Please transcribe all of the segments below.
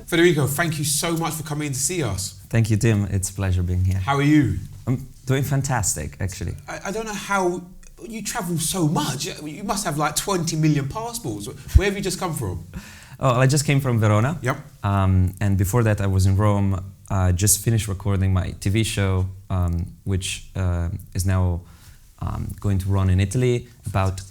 Federico, thank you so much for coming in to see us. Thank you, Tim. It's a pleasure being here. How are you? I'm doing fantastic, actually. I don't know how you travel so much. You must have like 20 million passports. Where have you just come from? Oh, I just came from Verona. Yep. And before that, I was in Rome. I just finished recording my TV show, which is now going to run in Italy, about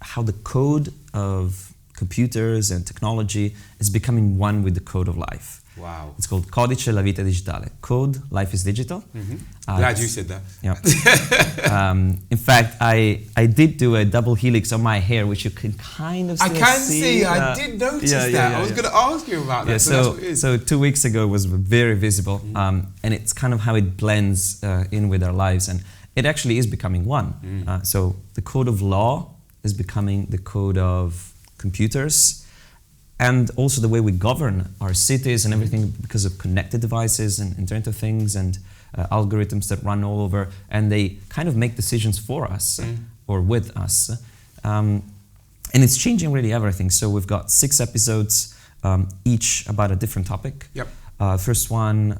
how the code of computers and technology is becoming one with the code of life. Wow. It's called Codice, la vita digitale. Code, life is digital. Mm-hmm. Glad you said that. Yeah. In fact, I did do a double helix on my hair, which you can kind of still see. I did notice that. I was going to ask you about that. Yeah, so that's what it is. So 2 weeks ago it was very visible, and it's kind of how it blends in with our lives, and it actually is becoming one. So the code of law is becoming the code of computers, and also the way we govern our cities and everything because of connected devices and Internet of Things and algorithms that run all over, and they kind of make decisions for us or with us. And it's changing really everything. So we've got 6 episodes, each about a different topic. Yep. First one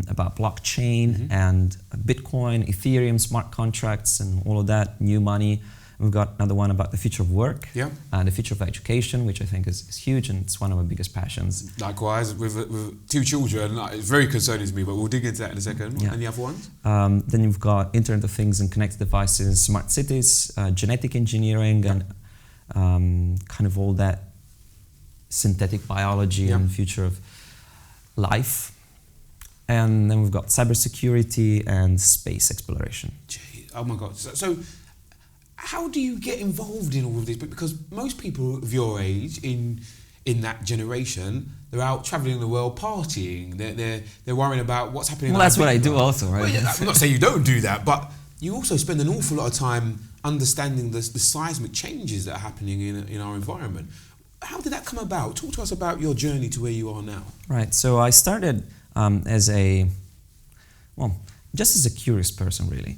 about blockchain and Bitcoin, Ethereum, smart contracts and all of that, new money. We've got another one about the future of work, the future of education, which I think is huge, and it's one of my biggest passions. Likewise, with 2 children, it's very concerning to me, but we'll dig into that in a second. Yeah. Any other ones? Then you've got Internet of Things and connected devices, smart cities, genetic engineering, and kind of all that synthetic biology and future of life. And then we've got cybersecurity and space exploration. Gee, oh my God. So how do you get involved in all of this? Because most people of your age, in that generation, they're out traveling the world partying. They're worrying about what's happening. Well, that's what I do also, right? Well, yeah, I'm not saying you don't do that, but you also spend an awful lot of time understanding the seismic changes that are happening in our environment. How did that come about? Talk to us about your journey to where you are now. Right. So I started just as a curious person, really.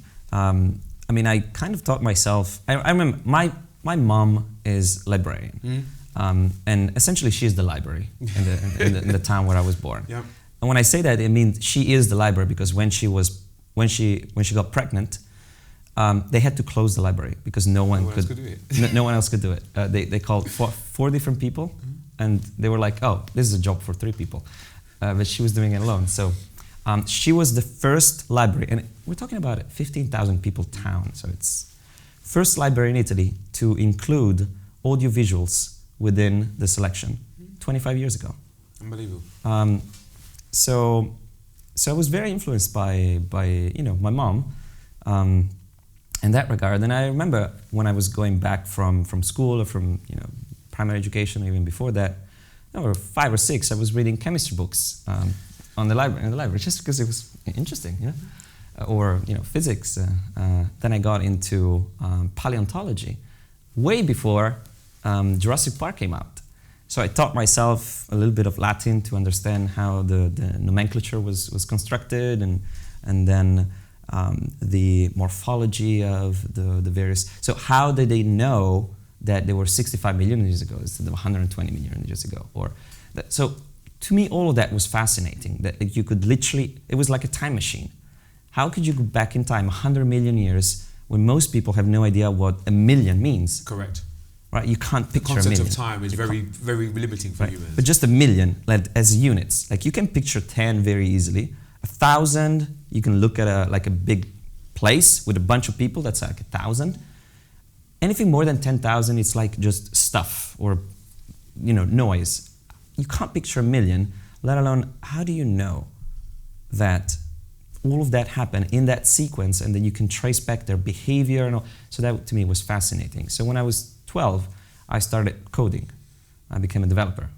I mean, I kind of thought myself, I remember my mom is librarian, and essentially she is the library in the town where I was born. Yep. And when I say that, it means she is the library because when she got pregnant, they had to close the library because no one else could do it. No one else could do it. They called 4 different people, and they were like, "Oh, this is a job for 3 people," but she was doing it alone. So. She was the first library, and we're talking about a 15,000 people town, so it's first library in Italy to include audiovisuals within the selection 25 years ago. Unbelievable. So I was very influenced by my mom in that regard. And I remember when I was going back from school or from primary education, even before that, I was 5 or 6. I was reading chemistry books. In the library, just because it was interesting, or physics. Then I got into paleontology, way before Jurassic Park came out. So I taught myself a little bit of Latin to understand how the nomenclature was constructed, and then the morphology of the various. So how did they know that there were 65 million years ago instead of 120 million years ago, so. To me, all of that was fascinating, that you could literally, it was like a time machine. How could you go back in time 100 million years when most people have no idea what a million means? Correct. Right? You can't picture a million. The concept of time is very limiting for humans. But just a million, like, as units, like you can picture 10 very easily. 1,000, you can look at a big place with a bunch of people, that's like 1,000. Anything more than 10,000, it's like just stuff or noise. You can't picture a million, let alone how do you know that all of that happened in that sequence and then you can trace back their behavior and all. So that to me was fascinating. So when I was 12, I started coding. I became a developer.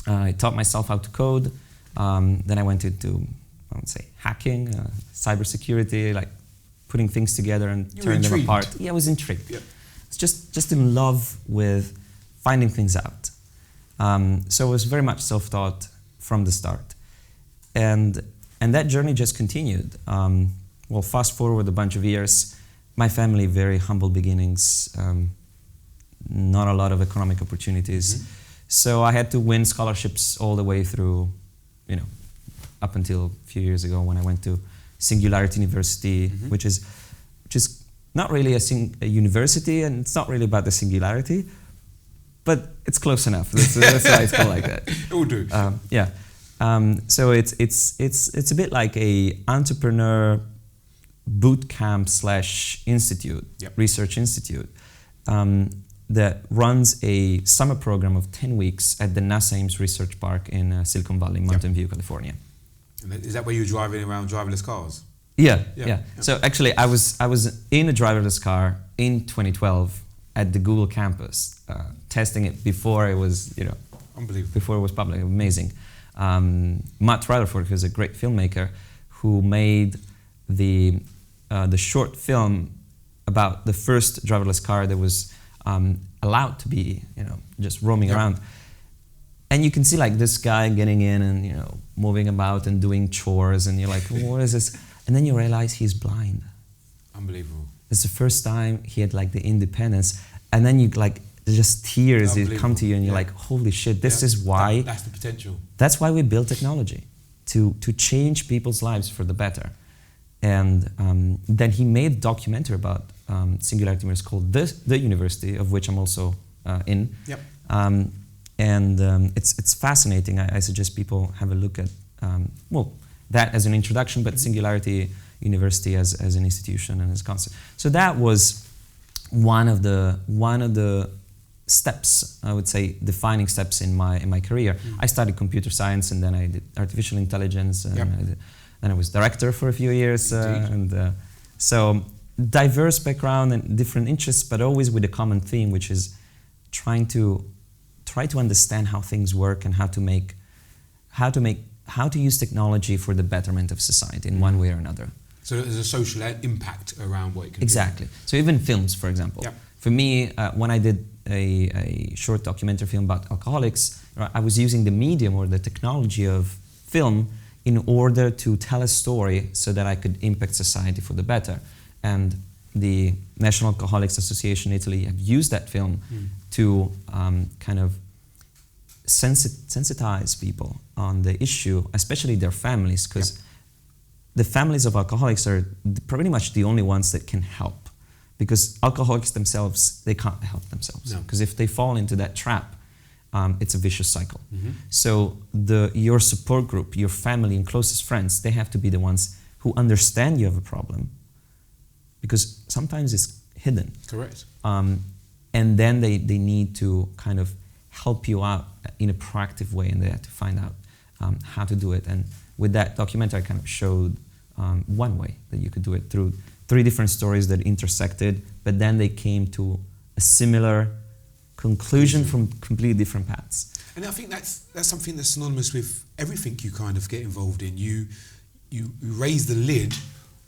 I taught myself how to code. Then I went into, I would say, hacking, cybersecurity, like putting things together and turning them apart. Yeah, I was intrigued. Yep. It's just in love with finding things out. So it was very much self-taught from the start. And that journey just continued. Well, fast forward a bunch of years, my family, very humble beginnings, not a lot of economic opportunities. Mm-hmm. So I had to win scholarships all the way through, you know, up until a few years ago when I went to Singularity University, which is not really a university, and it's not really about the singularity, but it's close enough. That's why it's called like that. It will do. Yeah. So it's a bit like a entrepreneur boot camp / institute, research institute, that runs a summer program of 10 weeks at the NASA Ames Research Park in Silicon Valley, Mountain View, California. And is that where you're driving around driverless cars? Yeah. So actually, I was in a driverless car in 2012 at the Google campus, testing it before it was, unbelievable. Before it was public. Amazing. Matt Rutherford, who's a great filmmaker, who made the short film about the first driverless car that was allowed to be, just roaming around. And you can see like this guy getting in and moving about and doing chores, and you're like, what is this? And then you realize he's blind. Unbelievable. It's the first time he had like the independence, and then you like just tears come to you, and you're like, holy shit, this is why. That's the potential. That's why we build technology, to change people's lives for the better. And then he made a documentary about Singularity University called the University, of which I'm also in. Yep. It's fascinating. I suggest people have a look at that as an introduction, but Singularity University as an institution and as a concept. So that was one of the steps, I would say, defining steps in my career. I studied computer science, and then I did artificial intelligence, and then I was director for a few years, so diverse background and different interests, but always with a common theme, which is try to understand how things work and how to use technology for the betterment of society in one way or another. So there's a social impact around what it can do. Exactly. So even films, for example. For me, when I did a short documentary film about alcoholics, I was using the medium or the technology of film in order to tell a story so that I could impact society for the better. And the National Alcoholics Association in Italy have used that film to kind of sensitize people on the issue, especially their families, because the families of alcoholics are pretty much the only ones that can help, because alcoholics themselves, they can't help themselves, because if they fall into that trap, it's a vicious cycle. So your support group, your family and closest friends, they have to be the ones who understand you have a problem, because sometimes it's hidden. Correct. And then they need to kind of help you out in a proactive way, and they have to find out how to do it. And with that documentary, I kind of showed one way that you could do it through 3 different stories that intersected, but then they came to a similar conclusion from completely different paths. And I think that's something that's synonymous with everything you kind of get involved in. You raise the lid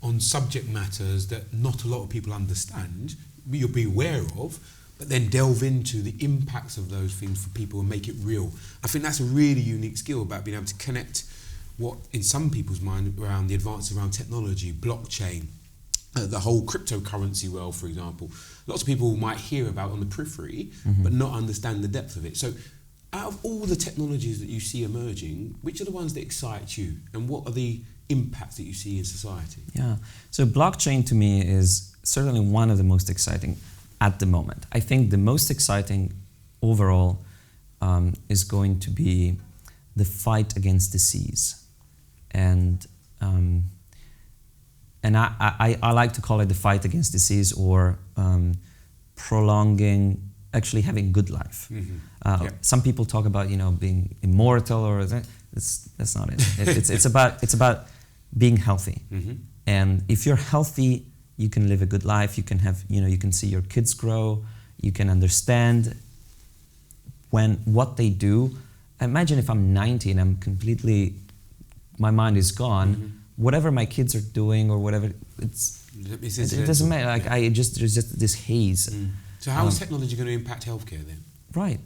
on subject matters that not a lot of people understand, you'll be aware of, but then delve into the impacts of those things for people and make it real. I think that's a really unique skill about being able to connect what in some people's mind around the advances around technology, blockchain, the whole cryptocurrency world, for example. Lots of people might hear about on the periphery, but not understand the depth of it. So out of all the technologies that you see emerging, which are the ones that excite you, and what are the impacts that you see in society? Yeah, so blockchain to me is certainly one of the most exciting at the moment. I think the most exciting overall is going to be the fight against disease. And I like to call it the fight against disease, or prolonging, actually having good life. Some people talk about being immortal, or that's not it. It's about being healthy. And if you're healthy, you can live a good life. You can have you can see your kids grow. You can understand what they do. Imagine if I'm 90 and I'm completely, my mind is gone. Whatever my kids are doing or whatever, it doesn't matter. Like there's just this haze. So how is technology going to impact healthcare then? Right.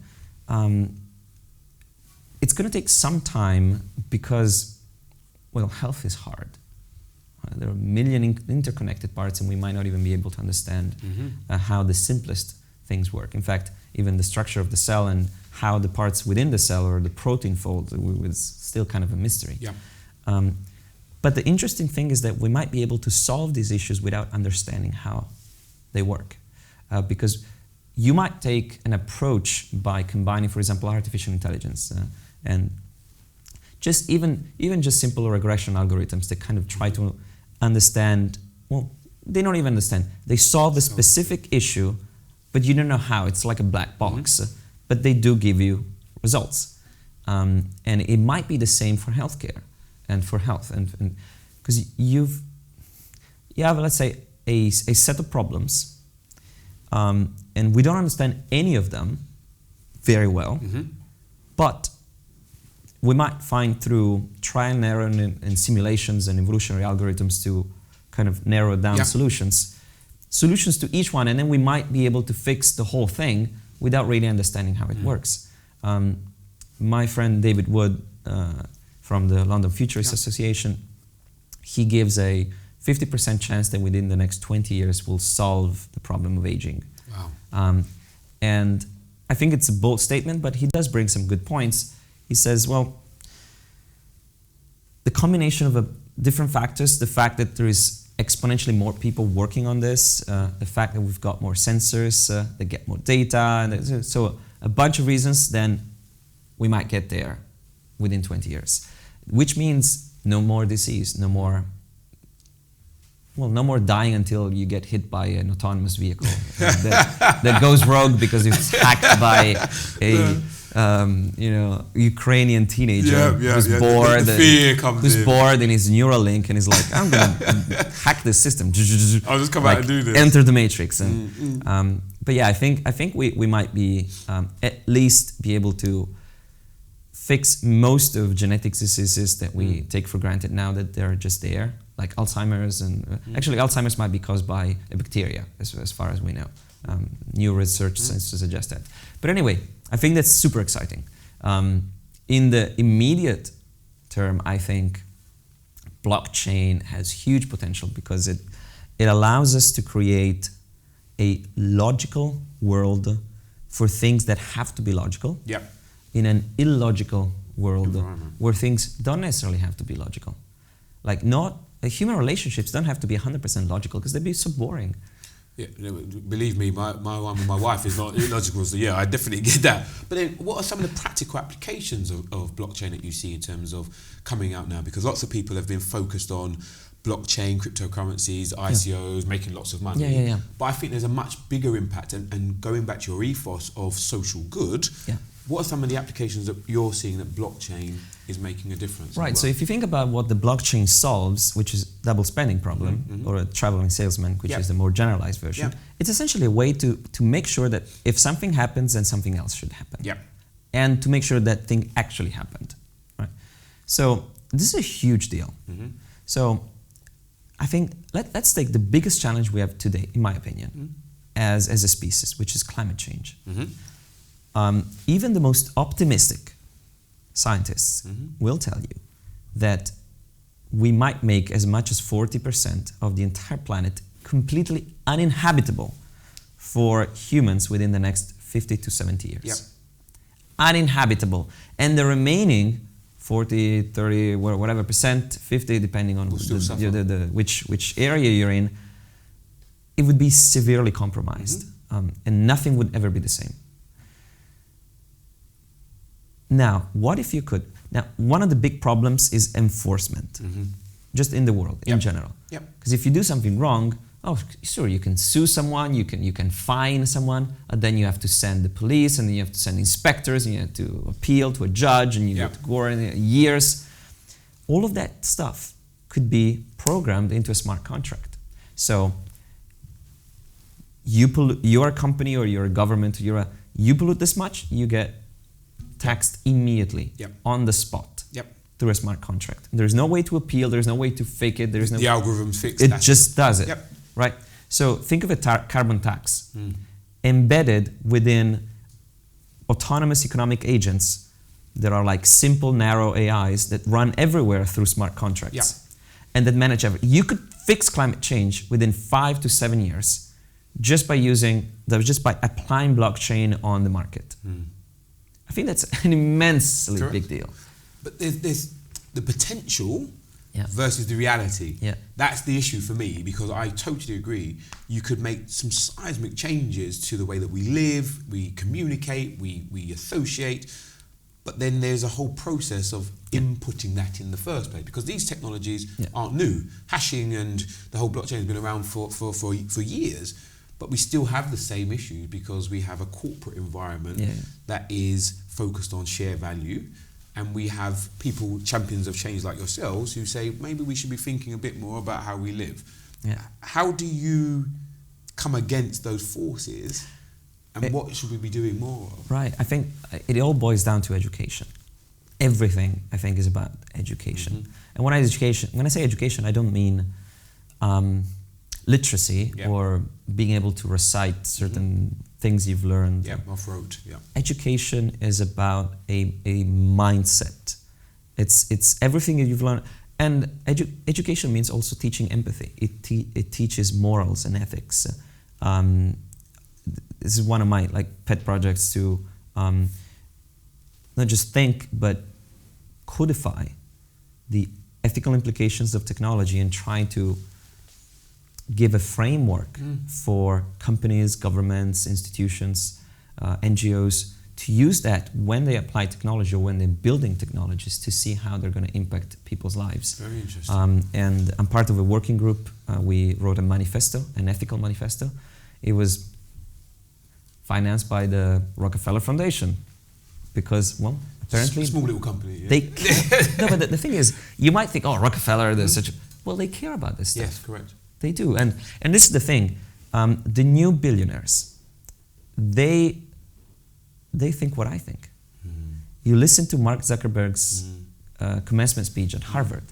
It's going to take some time because, health is hard. There are a million interconnected parts, and we might not even be able to understand how the simplest things work. In fact, even the structure of the cell and how the parts within the cell or the protein fold was still kind of a mystery. Yeah. But the interesting thing is that we might be able to solve these issues without understanding how they work. Because you might take an approach by combining, for example, artificial intelligence and just even just simple regression algorithms that kind of try to understand, well, they don't even understand. They solve a specific issue, but you don't know how. It's like a black box, but they do give you results. And it might be the same for healthcare and for health. And because you have, let's say, a set of problems, and we don't understand any of them very well, but we might find through trial and error and simulations and evolutionary algorithms to kind of narrow down solutions to each one, and then we might be able to fix the whole thing without really understanding how it works. My friend David Wood from the London Futurist Association, he gives a 50% chance that within the next 20 years we'll solve the problem of aging. Wow. And I think it's a bold statement, but he does bring some good points. He says, well, the combination of different factors, the fact that there is exponentially more people working on this, the fact that we've got more sensors that get more data, and so a bunch of reasons, then we might get there within 20 years, which means no more disease, no more dying until you get hit by an autonomous vehicle that goes rogue because it's hacked by a Ukrainian teenager who's bored. Who's bored in his Neuralink and is like, I'm gonna hack this system. I'll just come out and do this. Enter the matrix. But yeah, I think we might be at least be able to fix most of genetic diseases that we take for granted now that they're just there, like Alzheimer's, and actually Alzheimer's might be caused by a bacteria, as far as we know. New research seems to suggest that. But anyway, I think that's super exciting. In the immediate term, I think blockchain has huge potential because it allows us to create a logical world for things that have to be logical. Yep. In an illogical world where things don't necessarily have to be logical. Like human relationships don't have to be 100% logical because they'd be so boring. Yeah, believe me, my one with my wife is not illogical, so yeah, I definitely get that. But then what are some of the practical applications of blockchain that you see in terms of coming out now? Because lots of people have been focused on blockchain, cryptocurrencies, ICOs, making lots of money. Yeah. But I think there's a much bigger impact, and going back to your ethos of social good, what are some of the applications that you're seeing that blockchain is making a difference? Right, so if you think about what the blockchain solves, which is double spending problem, or a traveling salesman, which is the more generalized version, it's essentially a way to make sure that if something happens, then something else should happen. And to make sure that thing actually happened. Right? So this is a huge deal. So I think let's take the biggest challenge we have today, in my opinion, as a species, which is climate change. Even the most optimistic scientists will tell you that we might make as much as 40% of the entire planet completely uninhabitable for humans within the next 50 to 70 years. Uninhabitable. And the remaining 40, 30, whatever percent, 50, depending on which area you're in, it would be severely compromised. And nothing would ever be the same. Now, what if you could? Now, one of the big problems is enforcement, just in the world, in general. Because if you do something wrong, sure, you can sue someone, you can fine someone, and then you have to send the police, and then you have to send inspectors, and you have to appeal to a judge, and you have to go in years. All of that stuff could be programmed into a smart contract. So, you're a company or you're a government, you pollute this much, you get taxed immediately on the spot through a smart contract. There's no way to appeal, there's no way to fake it, there's no... The algorithms fix it. That. It just does it, right? So think of a carbon tax embedded within autonomous economic agents that are like simple, narrow AIs that run everywhere through smart contracts and that manage everything. You could fix climate change within 5 to 7 years just by applying blockchain on the market. I think that's an immensely big deal. But there's the potential Yeah. versus the reality. Yeah. That's the issue for me, because I totally agree. You could make some seismic changes to the way that we live, we communicate, we associate, but then there's a whole process of inputting that in the first place, because these technologies aren't new. Hashing and the whole blockchain has been around for years, but we still have the same issues because we have a corporate environment that is focused on share value. And we have people, champions of change like yourselves, who say maybe we should be thinking a bit more about how we live. Yeah. How do you come against those forces, and what should we be doing more of? Right. I think it all boils down to education. Everything, I think, is about education. And when I say education, I don't mean literacy or being able to recite certain things you've learned. Off road. Education is about a mindset. It's everything that you've learned. And education means also teaching empathy. It teaches morals and ethics. This is one of my pet projects to not just think, but codify the ethical implications of technology and try to give a framework for companies, governments, institutions, NGOs to use that when they apply technology or when they're building technologies to see how they're going to impact people's lives. Very interesting. And I'm part of a working group. We wrote a manifesto, an ethical manifesto. It was financed by the Rockefeller Foundation because, well, apparently... Small little company. They no, but the thing is, you might think, oh, Rockefeller, they're such a... Well, they care about this stuff. Yes, correct. They do. And this is the thing. The new billionaires, they think what I think. You listen to Mark Zuckerberg's commencement speech at Harvard.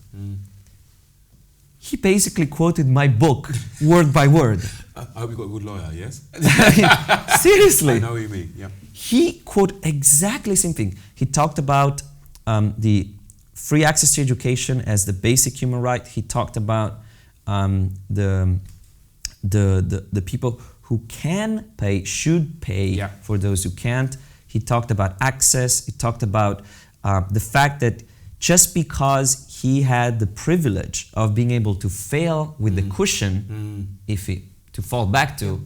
He basically quoted my book word by word. I hope you got a good lawyer, yes? Seriously. I know what you mean, yeah. He quoted exactly the same thing. He talked about the free access to education as the basic human right. He talked about the people who can pay should pay for those who can't. He talked about access. He talked about the fact that just because he had the privilege of being able to fail with the cushion, to fall back to,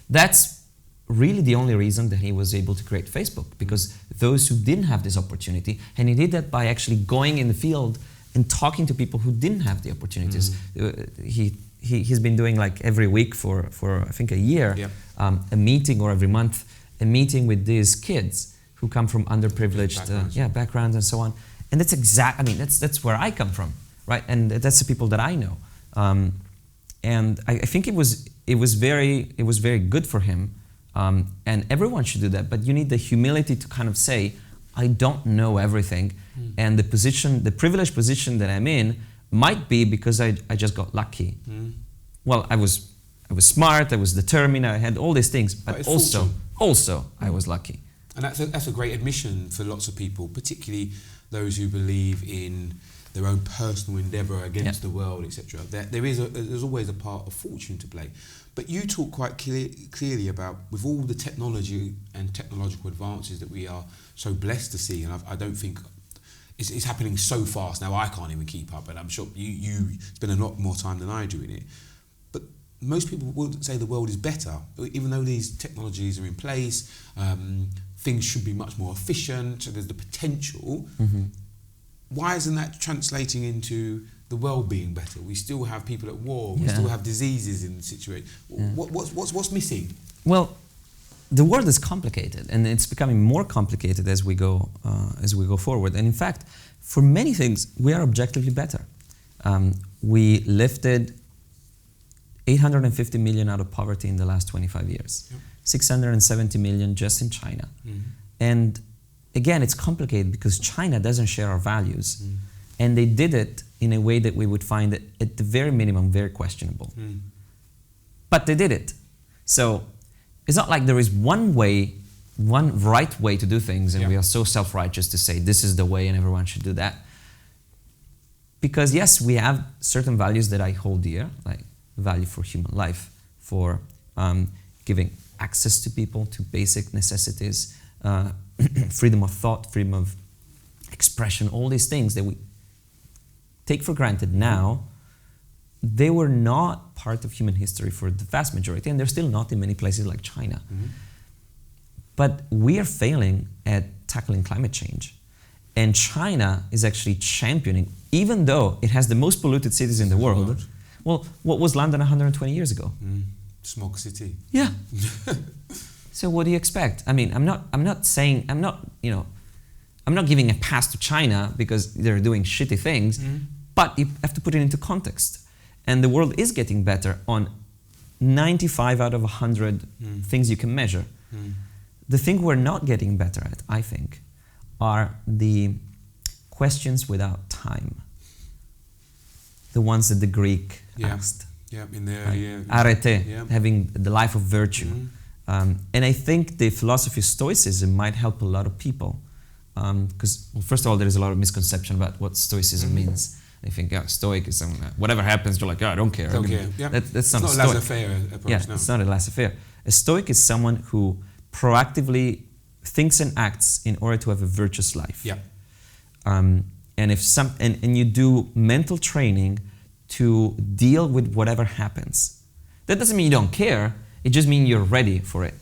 that's really the only reason that he was able to create Facebook, because those who didn't have this opportunity, and he did that by actually going in the field and talking to people who didn't have the opportunities. He's been doing every week for I think a year, a meeting, or every month, a meeting with these kids who come from underprivileged backgrounds and so on. And that's that's where I come from, right? And that's the people that I know. And I think it was very good for him. And everyone should do that, but you need the humility to kind of say, I don't know everything, and the privileged position that I'm in might be because I just got lucky. Well, I was smart, I was determined, I had all these things, but also I was lucky. And that's a great admission for lots of people, particularly those who believe in their own personal endeavour against the world, etc. There's always a part of fortune to play. But you talk quite clearly about, with all the technology and technological advances that we are so blessed to see, and I don't think it's happening so fast now I can't even keep up, and I'm sure you spend a lot more time than I do in it. But most people would say the world is better, even though these technologies are in place. Things should be much more efficient. There's the potential. Why isn't that translating into the world being better? We still have people at war. We still have diseases in the situation. What's missing? Well, the world is complicated, and it's becoming more complicated as we go forward. And in fact, for many things, we are objectively better. We lifted 850 million out of poverty in the last 25 years. 670 million just in China. And again, it's complicated because China doesn't share our values. And they did it in a way that we would find it, at the very minimum, very questionable. But they did it. So it's not like there is one right way to do things, and we are so self-righteous to say this is the way and everyone should do that. Because yes, we have certain values that I hold dear, like value for human life, for giving access to people to basic necessities, freedom of thought, freedom of expression, all these things that we take for granted now, they were not part of human history for the vast majority, and they're still not in many places like China. But we are failing at tackling climate change. And China is actually championing, even though it has the most polluted cities in the world. Well, what was London 120 years ago? Smog city. Yeah. So what do you expect? I mean, I'm not giving a pass to China because they're doing shitty things, but you have to put it into context. And the world is getting better on 95 out of 100 things you can measure. The thing we're not getting better at, I think, are the questions without time. The ones that the Greek asked. Yeah, in the earlier... Arete, having the life of virtue. And I think the philosophy of Stoicism might help a lot of people. Because, well, first of all, there is a lot of misconception about what Stoicism means. They think, Stoic is someone, whatever happens, you're like, I don't care. That's not a laissez-faire approach. It's not a laissez-faire. A Stoic is someone who proactively thinks and acts in order to have a virtuous life. And you do mental training to deal with whatever happens. That doesn't mean you don't care. It just means you're ready for it.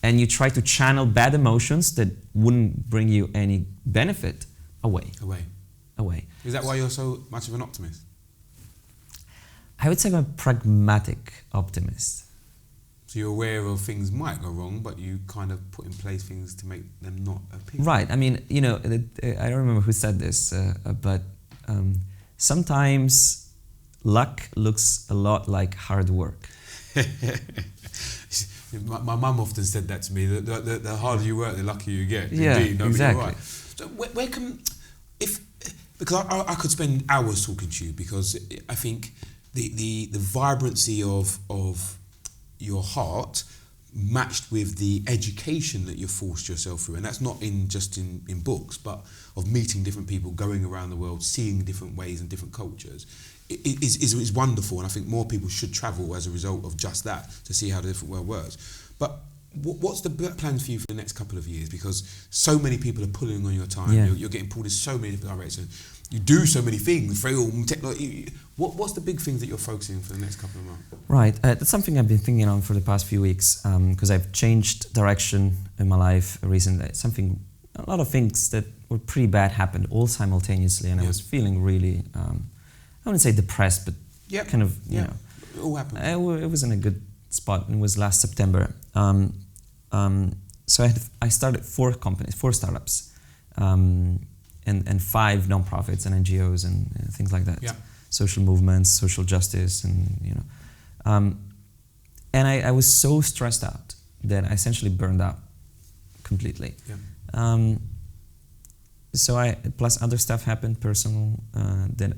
And you try to channel bad emotions that wouldn't bring you any benefit away. Is that why you're so much of an optimist? I would say I'm a pragmatic optimist. So you're aware of things might go wrong, but you kind of put in place things to make them not appear. Right. I mean, I don't remember who said this, but sometimes luck looks a lot like hard work. My mum often said that to me. The harder you work, the luckier you get. Yeah, indeed. exactly. Right. So where can, because I could spend hours talking to you, because I think the vibrancy of your heart matched with the education that you've forced yourself through, and that's not just in books, but of meeting different people, going around the world, seeing different ways and different cultures, is wonderful. And I think more people should travel as a result of just that, to see how the different world works. But what's the plans for you for the next couple of years? Because so many people are pulling on your time. You're getting pulled in so many different directions. You do so many things, film, technology. What's the big things that you're focusing on for the next couple of months? Right, that's something I've been thinking on for the past few weeks, because I've changed direction in my life recently. A lot of things that were pretty bad happened all simultaneously, and I was feeling really, I wouldn't say depressed, but kind of, you know. It all happened. It was in a good spot, and it was last September. So I started 4 companies, 4 startups. And 5 nonprofits and NGOs and things like that. Social movements, social justice, and and I was so stressed out that I essentially burned out completely. So plus other stuff happened, personal, that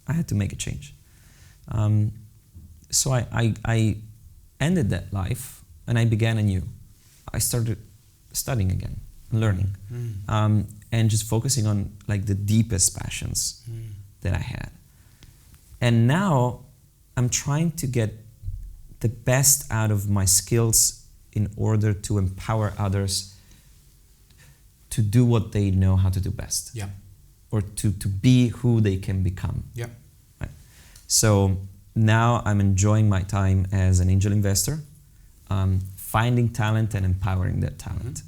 I had to make a change. So I ended that life and I began anew. I started studying again, learning. And just focusing on like the deepest passions that I had. And now I'm trying to get the best out of my skills in order to empower others to do what they know how to do best. Or to be who they can become. Right? So now I'm enjoying my time as an angel investor, finding talent and empowering that talent.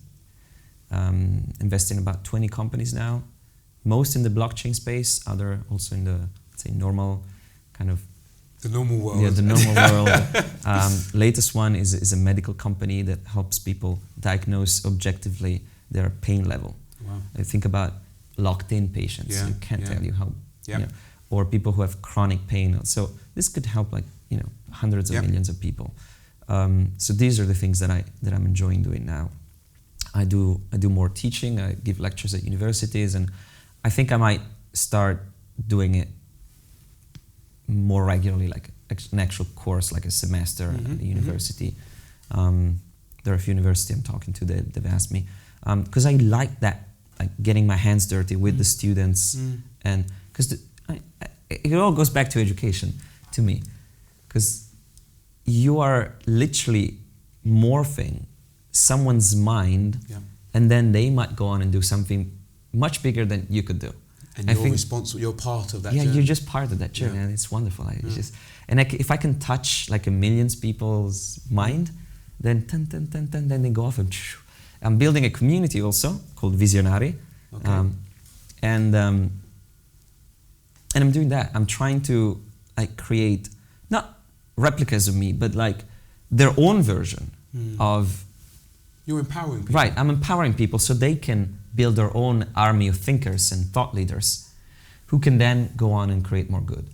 Invest in about 20 companies now, most in the blockchain space, other also in the, let's say, normal kind of... The normal world. Yeah, the normal world. Latest one is a medical company that helps people diagnose objectively their pain level. I think about locked-in patients. You can't tell you how... You know, or people who have chronic pain. So this could help hundreds of millions of people. So these are the things that I'm enjoying doing now. I do more teaching. I give lectures at universities, and I think I might start doing it more regularly, like an actual course, like a semester at a university. There are a few universities I'm talking to that have asked me, because I like that, like getting my hands dirty with the students, and because it all goes back to education to me, because you are literally morphing someone's mind, and then they might go on and do something much bigger than you could do. And you're responsible. You're part of that. Yeah, journey. you're just part of that journey, and it's wonderful. It's just, and if I can touch like a million people's mind, then then they go off and. I'm building a community also called Visionari, and I'm doing that. I'm trying to like create not replicas of me, but like their own version of. You're empowering people. Right, I'm empowering people so they can build their own army of thinkers and thought leaders, who can then go on and create more good.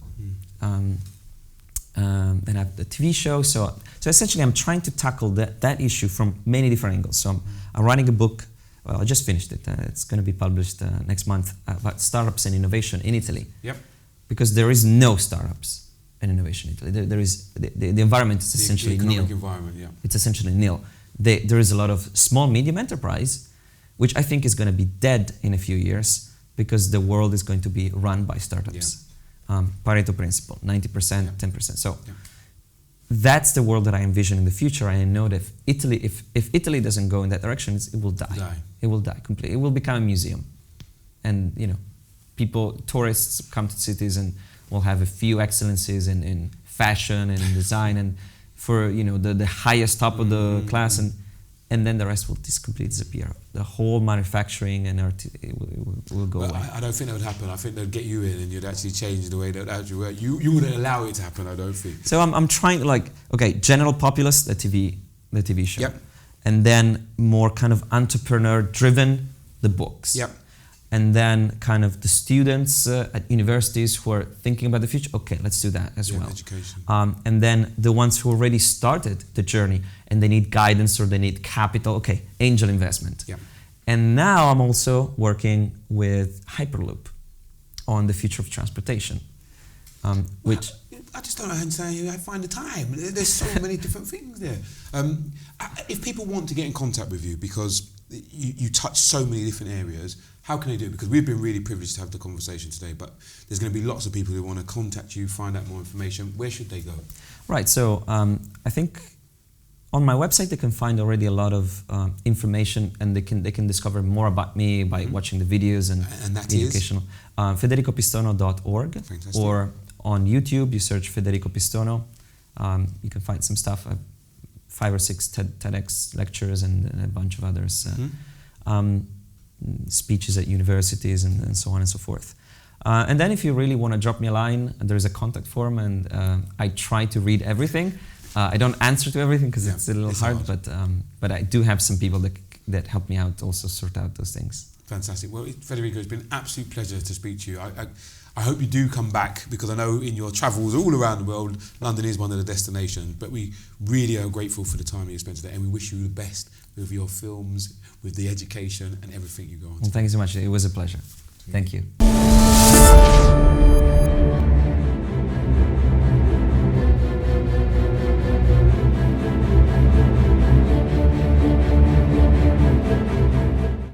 Then I have the TV show. So essentially, I'm trying to tackle that issue from many different angles. So I'm writing a book. Well, I just finished it. It's going to be published next month about startups and innovation in Italy. Yep. Because there is no startups and innovation in Italy. There is the environment is essentially the nil. Environment, yeah. It's essentially nil. There is a lot of small medium enterprise, which I think is going to be dead in a few years because the world is going to be run by startups. Pareto principle, 90%, 10%. So that's the world that I envision in the future. I know that if Italy doesn't go in that direction, it will die. It will die completely. It will become a museum. And, tourists come to cities and will have a few excellencies in fashion and in design and for, the highest top of the class and then the rest will just completely disappear. The whole manufacturing and art it will go away. I don't think that would happen. I think they'd get you in and you'd actually change the way that actually work. You wouldn't allow it to happen, I don't think. So I'm trying to general populace, the TV show. Yep. And then more kind of entrepreneur driven, the books. Yep. And then kind of the students at universities who are thinking about the future. Okay, let's do that as well. Education. And then the ones who already started the journey and they need guidance or they need capital. Okay, angel investment. Yep. And now I'm also working with Hyperloop on the future of transportation, which. I just don't understand how I find the time. There's so many different things there. If people want to get in contact with you because you touch so many different areas, how can they do it? Because we've been really privileged to have the conversation today, but there's going to be lots of people who want to contact you, find out more information. Where should they go? Right, so I think on my website they can find already a lot of information and they can discover more about me by watching the videos and that educational. Federicopistono.org. Fantastic. Or on YouTube, you search Federico Pistono. You can find some stuff, 5 or 6 TEDx lectures and a bunch of others. Speeches at universities and so on and so forth. And then if you really want to drop me a line, there's a contact form and I try to read everything. I don't answer to everything because it's a little hard, but I do have some people that help me out also sort out those things. Fantastic. Well, Federico, it's been an absolute pleasure to speak to you. I hope you do come back because I know in your travels all around the world, London is one of the destinations, but we really are grateful for the time you spent today and we wish you the best with your films, with the education and everything you go on to. Well, thank you so much. It was a pleasure. Thank you.